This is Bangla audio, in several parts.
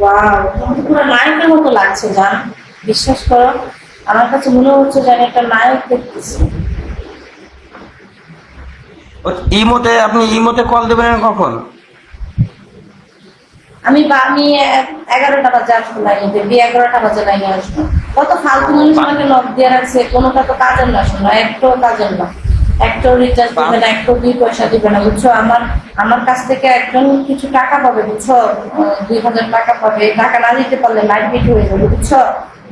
ওয়াও, তোমাকে পুরো নায়কের মতো লাগছে জান। বিশ্বাস করো, আমার কাছে মনে হচ্ছে যে আমি একটা নায়ক দেখতেছি। ইমোতে আপনি ইমোতে কল দেবেন কখন? আমি 11টা বাজে আসবো লাইনে, দেখবি 11টা বাজে লাইনে আসবো। কত ফালতু মানুষ আমাকে লক দিয়ে রাখছে, কোনোটা তো কাজের না, শোনো একটাও কাজের না। একটাও রিচার্জ দিবে না, একটাও 2 পয়সা দিবে না, বুঝছো? আমার কাছ থেকে একজন কিছু টাকা পাবে, বুঝছো? 2000 টাকা পাবে। টাকা না দিতে পারলে লাইট বিট হয়ে যাবে, বুঝছো?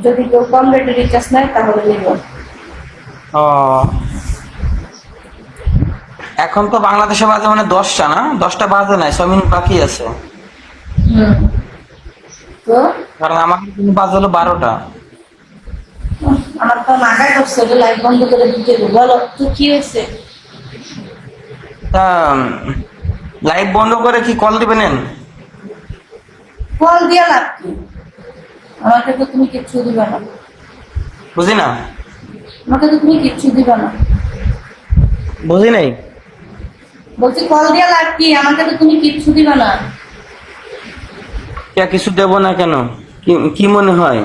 যদি কেউ কম রেটে রিচার্জ নেয় তাহলে নিব। ও, এখন তো বাংলাদেশে বাজে মানে 10টা, না 10টা বাজে নাই, 6 মিনিট বাকি আছে। হুম। তো কারণ আমার কিন্তু বাজে হলো 12টা। আমার তো নাগায় করছে, লাইট বন্ধ করে দিতে হবে। বলো তো কি হয়েছে? তা লাইভ বন্ধ করে কি কল দিবেন? কল দিয়া লাভ কি? আমাকে তো তুমি কিচ্ছু দিবে না। বুঝি না। আমাকে তো তুমি কিচ্ছু দিবে না। বুঝি নাই। বলছি কল দিয়া লাভ কি? আমাকে তো তুমি কিচ্ছু দিবে না। কে কিছু দেব না কেন? কি কি মনে হয়?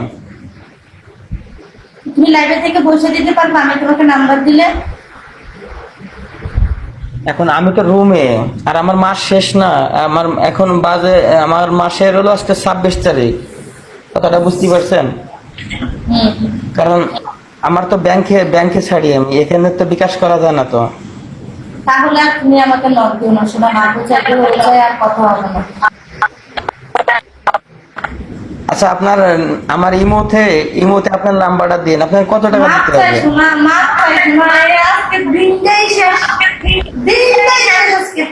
তুমি লাইভে থেকে বসে দিতে পারবে আমি তোমাকে নাম্বার দিলে? এখন আমি তো রুমে, আর আমার মাস শেষ না। আমার এখন বাজে, আমার মাসের হলো আজকে 26 তারিখ। কথাটা বুঝতে পারছেন? হুম। কারণ আমার তো ব্যাংকে ব্যাংকে ছাড়ি, আমি এখানে তো বিকাশ করা যায় না তো। তাহলে আর তুমি আমাকে নক দিও না, শোনা না বোঝাতে হয়ে যায়, আর কথা হবে না। আচ্ছা, আপনার আমার ইমোতে ইমোতে আপনার নাম্বারটা দিন। আপনার কত টাকা মাপ দিতে চাই হবে? শোনা, মাপ চাই শোনা, এই আজকে দিনটাই শেষ। দিনটাই শেষ আজকে।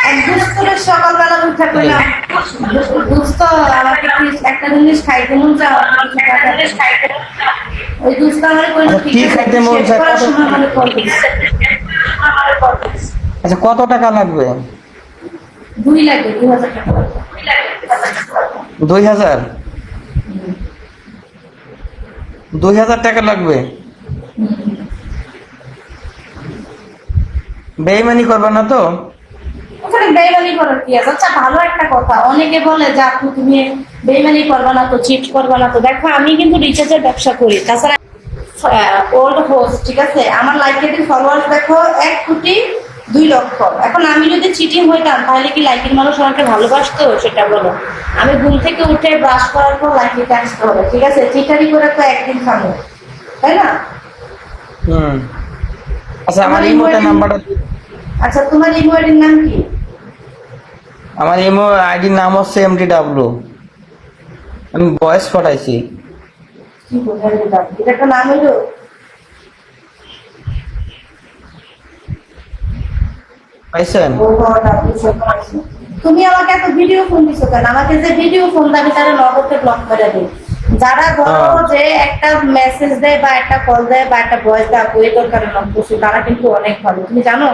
এক দুষ্টুরের সকালবেলা উঠে পেলাম, দুস্থ আমাকে কি একটা জিনিস খাইতে মন চায়, আমাকে কিছু টাকা দে। ওই দুস্থ আমার কইলো আচ্ছা, ঠিক কি আছে, খাইতে তুই মন শেষ চায়? করার সময় আমাকে কল দিস। আচ্ছা, কত টাকা লাগবে? 2 লাগে, 2000 টাকা লাগবে। 2000? 2000 টাকা লাগবে? বেইমানি করবে না তো? ওখানে বেইমানি করার কি আছে? আচ্ছা ভালো একটা কথা, অনেকে বলে যে আপু তুমি বেইমানি করবা না তো, চিট করবা না তো। দেখো আমি কিন্তু রিচার্জের ব্যবসা করি, তাছাড়া ওল্ড হোস্ট, ঠিক আছে? আমার লাইকের ফলোয়ার্স দেখো 1,02,00,000। এখন আমি যদি চিটিং হইতাম তাহলে কি লাইকের মানুষ আমাকে ভালোবাসতো? সেটা বলো। আমি ঘুম থেকে উঠে ব্রাশ করার পর লাইকে আসতে হবে, ঠিক আছে? চিটারি করে তো একদিন খাবো, তাই না? হুম। আচ্ছা, তোমার আমার ইমোতে ইমোয়াইডির, নাম্বারটা। আচ্ছা তোমার ইমোয়াইডির নাম কি? আমার ইমো আইডির নাম হচ্ছে MDW। আমি ভয়েস পাঠাইছি। কি বোঝার এটা? এটা একটা নাম হইলো? পাইছেন? ও গড, আপনি সব পাইছেন। তুমি আমাকে এত ভিডিও ফোন দিছো কেন? আমাকে যে ভিডিও ফোন দাবি তারা নগদে ব্লক করে দিই। যারা ধরো হ্যাঁ। যে একটা মেসেজ দেয় বা একটা কল দেয় বা একটা ভয়েস দেয়, আপু এই দরকারে নক করছি, তারা কিন্তু অনেক ভালো, তুমি জানো?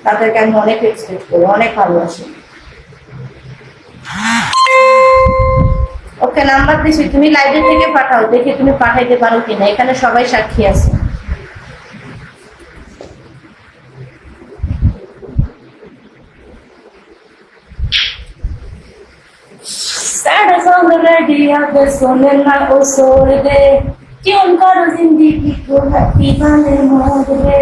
তাদেরকে আমি অনেক রেসপেক্ট করি, অনেক ভালোবাসি। ওকে নাম্বার দিছি, তুমি লাইব্রেরি থেকে পাঠাও, দেখি তুমি পাঠাইতে পারো কিনা, এখানে সবাই সাক্ষী আছে। सैड सॉन्ग रेडी अब सोने ना ओ छोड़ दे, क्यों करो जिंदगी को हैप्पी वाले मोड़ दे।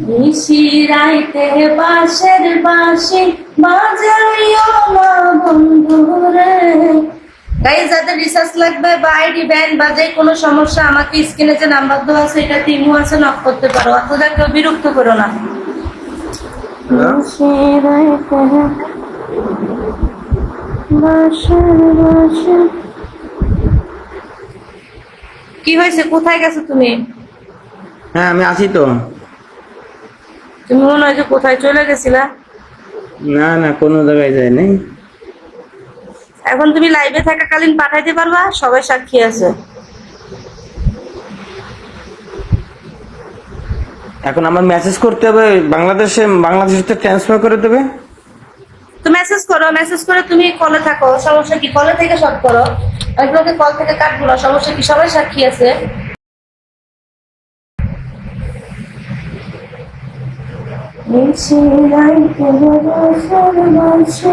নিশি রাইতে বাঁশের বাঁশি বাজাইও না বন্ধুরে। গাইস, যাদের রিসার্চ লাগবে বা আইডি ব্যান বা যে কোনো সমস্যা, আমাকে স্ক্রিনে যে নাম্বার দেওয়া আছে এটা ইমো আছে, নক করতে পারো। অতটা কেউ বিরক্ত করো না। হ্যালো। নিশি রাইতে বাঁশের বাঁশি। কি হয়েছে? কোথায় গেছো তুমি? হ্যাঁ, আমি আছি তো। তুমি মনে হয় যে কোথায় চলে গেছিলা। না না, কোনো জায়গায় যাই নাই। এখন তুমি লাইভে থাকাকালীন পাঠাইতে পারবা, সবাই সাক্ষী আছে। এখন আমার মেসেজ করতে হবে বাংলাদেশে, বাংলাদেশে তো ট্রান্সফার করে দেবে। তো মেসেজ করো, মেসেজ করে তুমি কলে থাকো, সমস্যা কি? কলে থেকে সব করো, আমি তোমাকে কল থেকে কাটবো না, সমস্যা কি? সবাই সাক্ষী আছে। নিচে রাইতে বড় ফরমাইছে